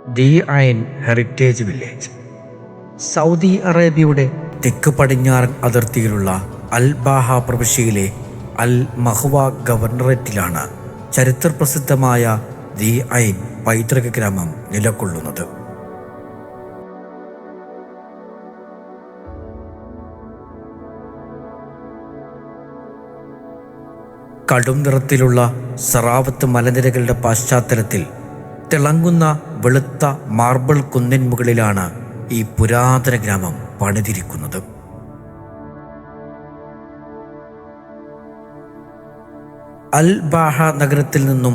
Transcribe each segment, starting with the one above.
The Ain heritage village Saudi അറേബ്യയുടെ തെക്ക് പടിഞ്ഞാറൻ അതിർത്തിയിലുള്ള അൽ ബാഹ പ്രവിശ്യയിലെ അൽ മഹ്വ ഗവർണറേറ്റിലാണ് ചരിത്രപ്രസിദ്ധമായ ദി ഐൻ പൈതൃക ഗ്രാമം നിലകൊള്ളുന്നത്. കടും നിറത്തിലുള്ള സറാവത്ത് മലനിരകളുടെ പശ്ചാത്തലത്തിൽ തിളങ്ങുന്ന വെളുത്ത മാർബിൾ കുന്നിൻ മുകളിലാണ് ഈ പുരാതന ഗ്രാമം പണിതിരിക്കുന്നത്. അൽ ബാഹ നഗരത്തിൽ നിന്നും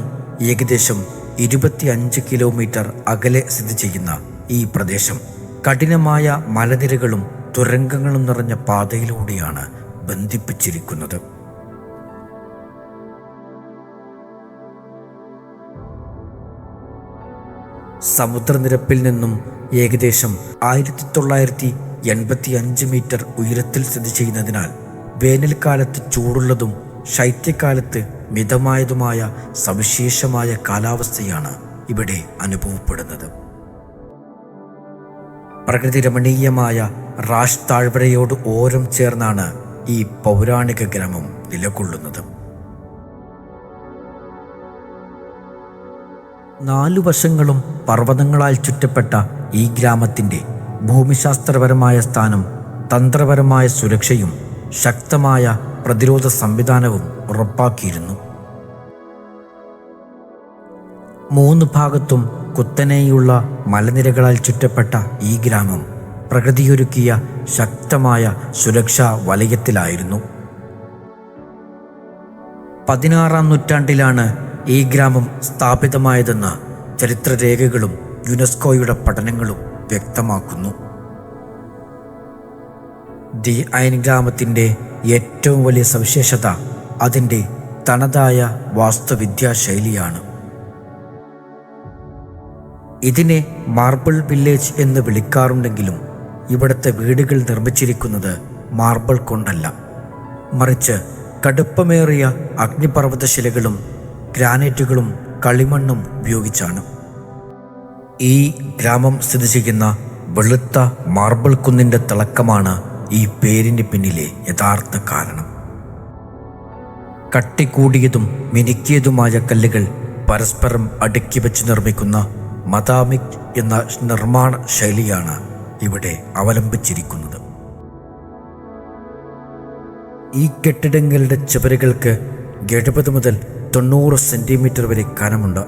ഏകദേശം 25 കിലോമീറ്റർ അകലെ സ്ഥിതി ചെയ്യുന്ന ഈ പ്രദേശം കഠിനമായ മലനിരകളും തുരങ്കങ്ങളും നിറഞ്ഞ പാതയിലൂടെയാണ് ബന്ധിപ്പിച്ചിരിക്കുന്നത്. സമുദ്രനിരപ്പിൽ നിന്നും ഏകദേശം 1985 മീറ്റർ ഉയരത്തിൽ സ്ഥിതി ചെയ്യുന്നതിനാൽ വേനൽക്കാലത്ത് ചൂടുള്ളതും ശൈത്യകാലത്ത് മിതമായതുമായ സവിശേഷമായ കാലാവസ്ഥയാണ് ഇവിടെ അനുഭവപ്പെടുന്നത്. പ്രകൃതി രമണീയമായ റാഷ് താഴ്വരയോട് ഓരം ചേർന്നാണ് ഈ പൗരാണിക ഗ്രാമം നിലകൊള്ളുന്നത്. 4 വശങ്ങളും പർവ്വതങ്ങളാൽ ചുറ്റപ്പെട്ട ഈ ഗ്രാമത്തിൻ്റെ ഭൂമിശാസ്ത്രപരമായ സ്ഥാനം തന്ത്രപരമായ സുരക്ഷയും ശക്തമായ പ്രതിരോധ സംവിധാനവും ഉറപ്പാക്കിയിരുന്നു. 3 ഭാഗത്തും കുത്തനെയുള്ള മലനിരകളാൽ ചുറ്റപ്പെട്ട ഈ ഗ്രാമം പ്രകൃതിയൊരുക്കിയ ശക്തമായ സുരക്ഷാ വലയത്തിലായിരുന്നു. 16-ാം നൂറ്റാണ്ടിലാണ് ഈ ഗ്രാമം സ്ഥാപിതമായതെന്ന് ചരിത്രരേഖകളും യുനെസ്കോയുടെ പഠനങ്ങളും വ്യക്തമാക്കുന്നു. ദി ഐൻ ഗ്രാമത്തിൻ്റെ ഏറ്റവും വലിയ സവിശേഷത അതിൻ്റെ തനതായ വാസ്തുവിദ്യാ ശൈലിയാണ്. ഇതിനെ മാർബിൾ വില്ലേജ് എന്ന് വിളിക്കാറുണ്ടെങ്കിലും ഇവിടുത്തെ വീടുകൾ നിർമ്മിച്ചിരിക്കുന്നത് മാർബിൾ കൊണ്ടല്ല, മറിച്ച് കടുപ്പമേറിയ അഗ്നിപർവ്വതശിലകളും ഗ്രാനൈറ്റുകളും കളിമണ്ണും ഉപയോഗിച്ചാണ്. ഈ ഗ്രാമം സ്ഥിതി ചെയ്യുന്ന വെളുത്ത മാർബിൾ കുന്നിൻ്റെ തിളക്കമാണ് ഈ പേരിന് പിന്നിലെ യഥാർത്ഥ കാരണം. കട്ടികൂടിയതും മിനുക്കിയതുമായ കല്ലുകൾ പരസ്പരം അടുക്കി വെച്ച് നിർമ്മിക്കുന്ന മദാമിക് എന്ന നിർമ്മാണ ശൈലിയാണ് ഇവിടെ അവലംബിച്ചിരിക്കുന്നത്. ഈ കെട്ടിടങ്ങളുടെ ചുവരുകൾക്ക് 70 മുതൽ 90 സെൻറ്റിമീറ്റർ വരെ കനമുണ്ട്.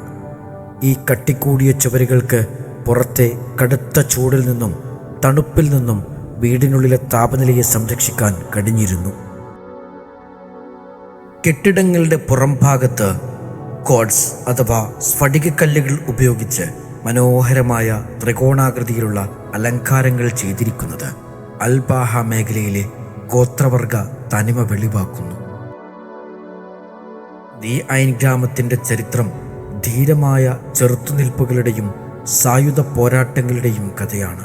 ഈ കട്ടിക്കൂടിയ ചുവരുകൾക്ക് പുറത്തെ കടുത്ത ചൂടിൽ നിന്നും തണുപ്പിൽ നിന്നും വീടിനുള്ളിലെ താപനിലയെ സംരക്ഷിക്കാൻ കഴിഞ്ഞിരുന്നു. കെട്ടിടങ്ങളുടെ പുറം ഭാഗത്ത് കോഡ്സ് അഥവാ സ്ഫടികക്കല്ലുകൾ ഉപയോഗിച്ച് മനോഹരമായ ത്രികോണാകൃതിയിലുള്ള അലങ്കാരങ്ങൾ ചെയ്തിരിക്കുന്നത് അൽ ബാഹ മേഖലയിലെ ഗോത്രവർഗ തനിമ വെളിവാക്കുന്നു. ദി ഐൻ ഗ്രാമത്തിൻ്റെ ചരിത്രം ധീരമായ ചെറുത്തുനിൽപ്പുകളുടെയും സായുധ പോരാട്ടങ്ങളുടെയും കഥയാണ്.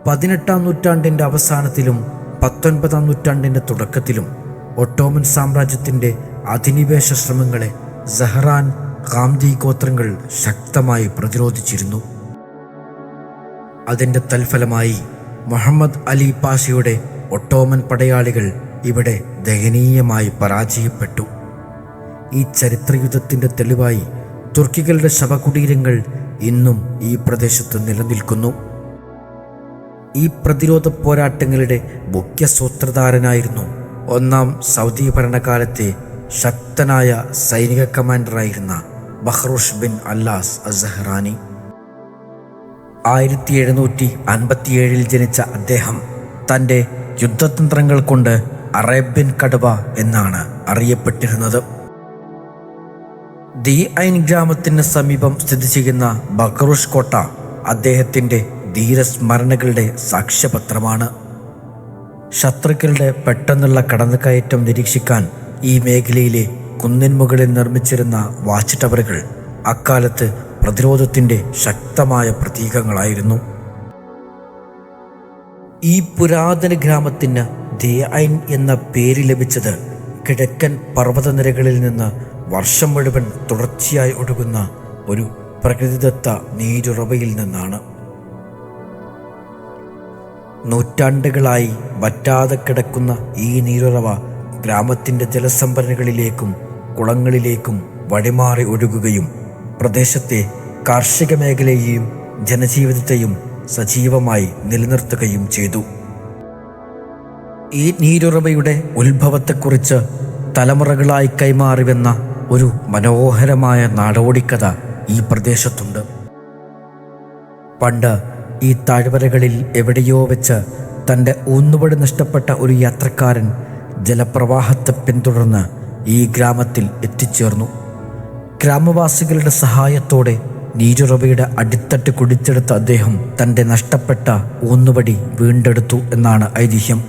18-ാം നൂറ്റാണ്ടിൻ്റെ അവസാനത്തിലും 19-ാം നൂറ്റാണ്ടിൻ്റെ തുടക്കത്തിലും ഒട്ടോമൻ സാമ്രാജ്യത്തിൻ്റെ അധിനിവേശ ശ്രമങ്ങളെ സഹ്റാൻ ഖാംദി ഗോത്രങ്ങൾ ശക്തമായി പ്രതിരോധിച്ചിരുന്നു. അതിൻ്റെ തൽഫലമായി മുഹമ്മദ് അലി പാഷയുടെ ഒട്ടോമൻ പടയാളികൾ ഇവിടെ ദയനീയമായി പരാജയപ്പെട്ടു. ഈ ചരിത്രയുദ്ധത്തിൻ്റെ തെളിവായി തുർക്കികളുടെ ശവകുടീരങ്ങൾ ഇന്നും ഈ പ്രദേശത്ത് നിലനിൽക്കുന്നു. ഈ പ്രതിരോധ പോരാട്ടങ്ങളുടെ മുഖ്യ സൂത്രധാരനായിരുന്നു 1-ാം സൗദി ഭരണകാലത്തെ ശക്തനായ സൈനിക കമാൻഡറായിരുന്ന ബഹ്റൂഷ് ബിൻ അല്ലാസ് അസ്സഹ്റാനി. 1757 ജനിച്ച അദ്ദേഹം തൻ്റെ യുദ്ധതന്ത്രങ്ങൾ കൊണ്ട് അറേബ്യൻ കടുവ എന്നാണ് അറിയപ്പെട്ടിരുന്നത്. ദി ഐൻ ഗ്രാമത്തിന് സമീപം സ്ഥിതി ചെയ്യുന്ന ബഖ്റൂഷ് കോട്ട അദ്ദേഹത്തിൻ്റെ ധീരസ്മരണകളുടെ സാക്ഷ്യപത്രമാണ്. ശത്രുക്കളുടെ പെട്ടെന്നുള്ള കടന്നുകയറ്റം നിരീക്ഷിക്കാൻ ഈ മേഖലയിലെ കുന്നിൻ മുകളിൽ നിർമ്മിച്ചിരുന്ന വാച്ച് ടവറുകൾ അക്കാലത്ത് പ്രതിരോധത്തിൻ്റെ ശക്തമായ പ്രതീകങ്ങളായിരുന്നു. ഈ പുരാതന ഗ്രാമത്തിന് ദി ഐൻ എന്ന പേര് ലഭിച്ചത് കിഴക്കൻ പർവ്വതനിരകളിൽ നിന്ന് വർഷം മുഴുവൻ തുടർച്ചയായി ഒഴുകുന്ന ഒരു പ്രകൃതിദത്ത നീരുറവയിൽ നിന്നാണ്. നൂറ്റാണ്ടുകളായി വറ്റാതെ കിടക്കുന്ന ഈ നീരുറവ ഗ്രാമത്തിൻ്റെ ജലസംഭരണികളിലേക്കും കുളങ്ങളിലേക്കും വഴിമാറി ഒഴുകുകയും പ്രദേശത്തെ കാർഷിക മേഖലയെയും ജനജീവിതത്തെയും സജീവമായി നിലനിർത്തുകയും ചെയ്തു. ഈ നീരുറവയുടെ ഉത്ഭവത്തെക്കുറിച്ച് തലമുറകളായി കൈമാറിവെന്ന ഒരു മനോഹരമായ നാടോടിക്കഥ ഈ പ്രദേശത്തുണ്ട്. പണ്ട് ഈ താഴ്വരകളിൽ എവിടെയോ വെച്ച് തൻ്റെ ഊന്നുവടി നഷ്ടപ്പെട്ട ഒരു യാത്രക്കാരൻ ജലപ്രവാഹത്തെ പിന്തുടർന്ന് ഈ ഗ്രാമത്തിൽ എത്തിച്ചേർന്നു. ഗ്രാമവാസികളുടെ സഹായത്തോടെ നീരുറവയുടെ അടിത്തട്ട് കുടിച്ചെടുത്ത അദ്ദേഹം തൻ്റെ നഷ്ടപ്പെട്ട ഊന്നുവടി വീണ്ടെടുത്തു എന്നാണ് ഐതിഹ്യം.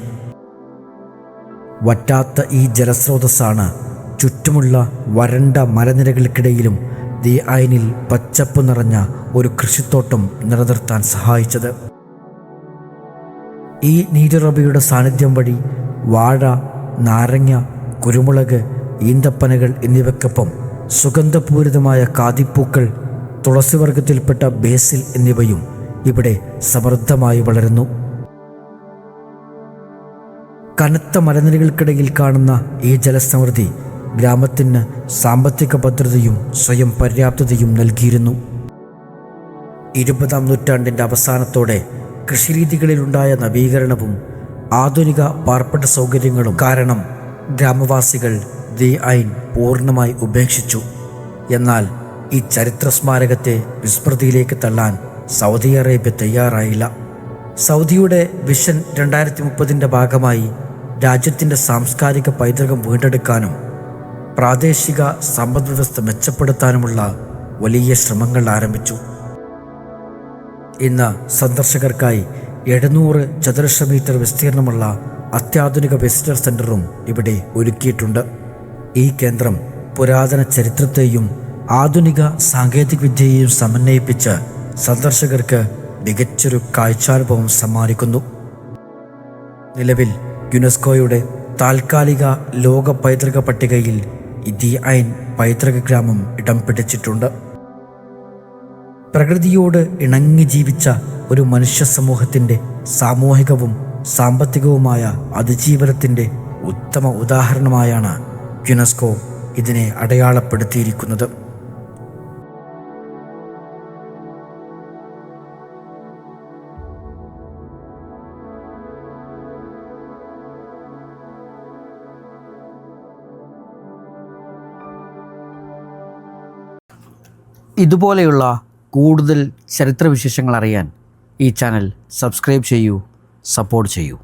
വറ്റാത്ത ഈ ജലസ്രോതസ്സാണ് ചുറ്റുമുള്ള വരണ്ട മലനിരകൾക്കിടയിലും ദി-ഐനിൽ പച്ചപ്പ് നിറഞ്ഞ ഒരു കൃഷിത്തോട്ടം നിലനിർത്താൻ സഹായിച്ചത്. ഈ നീരുറവയുടെ സാന്നിധ്യം വഴി വാഴ, നാരങ്ങ, കുരുമുളക്, ഈന്തപ്പനകൾ എന്നിവയ്ക്കൊപ്പം സുഗന്ധപൂരിതമായ കാതിപ്പൂക്കൾ, തുളസിവർഗത്തിൽപ്പെട്ട ബേസിൽ എന്നിവയും ഇവിടെ സമൃദ്ധമായി വളരുന്നു. കനത്ത മലനിരകൾക്കിടയിൽ കാണുന്ന ഈ ജലസമൃദ്ധി ഗ്രാമത്തിന് സാമ്പത്തിക ഭദ്രതയും സ്വയം പര്യാപ്തതയും നൽകിയിരുന്നു. 20-ാം നൂറ്റാണ്ടിൻ്റെ അവസാനത്തോടെ കൃഷിരീതികളിലുണ്ടായ നവീകരണവും ആധുനിക പാർപ്പിട സൗകര്യങ്ങളും കാരണം ഗ്രാമവാസികൾ ദി-ഐൻ പൂർണ്ണമായി ഉപേക്ഷിച്ചു. എന്നാൽ ഈ ചരിത്ര സ്മാരകത്തെ വിസ്മൃതിയിലേക്ക് തള്ളാൻ സൗദി അറേബ്യ തയ്യാറായില്ല. സൗദിയുടെ വിഷൻ 2030-ൻ്റെ ഭാഗമായി രാജ്യത്തിൻ്റെ സാംസ്കാരിക പൈതൃകം വീണ്ടെടുക്കാനും പ്രാദേശിക സമ്പദ്വ്യവസ്ഥ മെച്ചപ്പെടുത്താനുമുള്ള വലിയ ശ്രമങ്ങൾ ആരംഭിച്ചു. ഇന്ന് സന്ദർശകർക്കായി 700 ചതുരശ്ര മീറ്റർ വിസ്തീർണമുള്ള അത്യാധുനിക വിസിറ്റർ സെൻ്ററും ഇവിടെ ഒരുക്കിയിട്ടുണ്ട്. ഈ കേന്ദ്രം പുരാതന ചരിത്രത്തെയും ആധുനിക സാങ്കേതികവിദ്യയെയും സമന്വയിപ്പിച്ച് സന്ദർശകർക്ക് മികച്ചൊരു കാഴ്ചാനുഭവം സമ്മാനിക്കുന്നു. നിലവിൽ യുനെസ്കോയുടെ താൽക്കാലിക ലോക പൈതൃക പട്ടികയിൽ ദി-ഐൻ പൈതൃക ഗ്രാമം ഇടം പിടിച്ചിട്ടുണ്ട്. പ്രകൃതിയോട് ഇണങ്ങി ജീവിച്ച ഒരു മനുഷ്യ സമൂഹത്തിൻ്റെ സാമൂഹികവും സാമ്പത്തികവുമായ അതിജീവനത്തിൻ്റെ ഉത്തമ ഉദാഹരണമായാണ് യുനെസ്കോ ഇതിനെ അടയാളപ്പെടുത്തിയിരിക്കുന്നത്. ഇതുപോലെയുള്ള കൂടുതൽ ചരിത്രവിശേഷങ്ങൾ അറിയാൻ ഈ ചാനൽ സബ്സ്ക്രൈബ് ചെയ്യൂ, സപ്പോർട്ട് ചെയ്യൂ.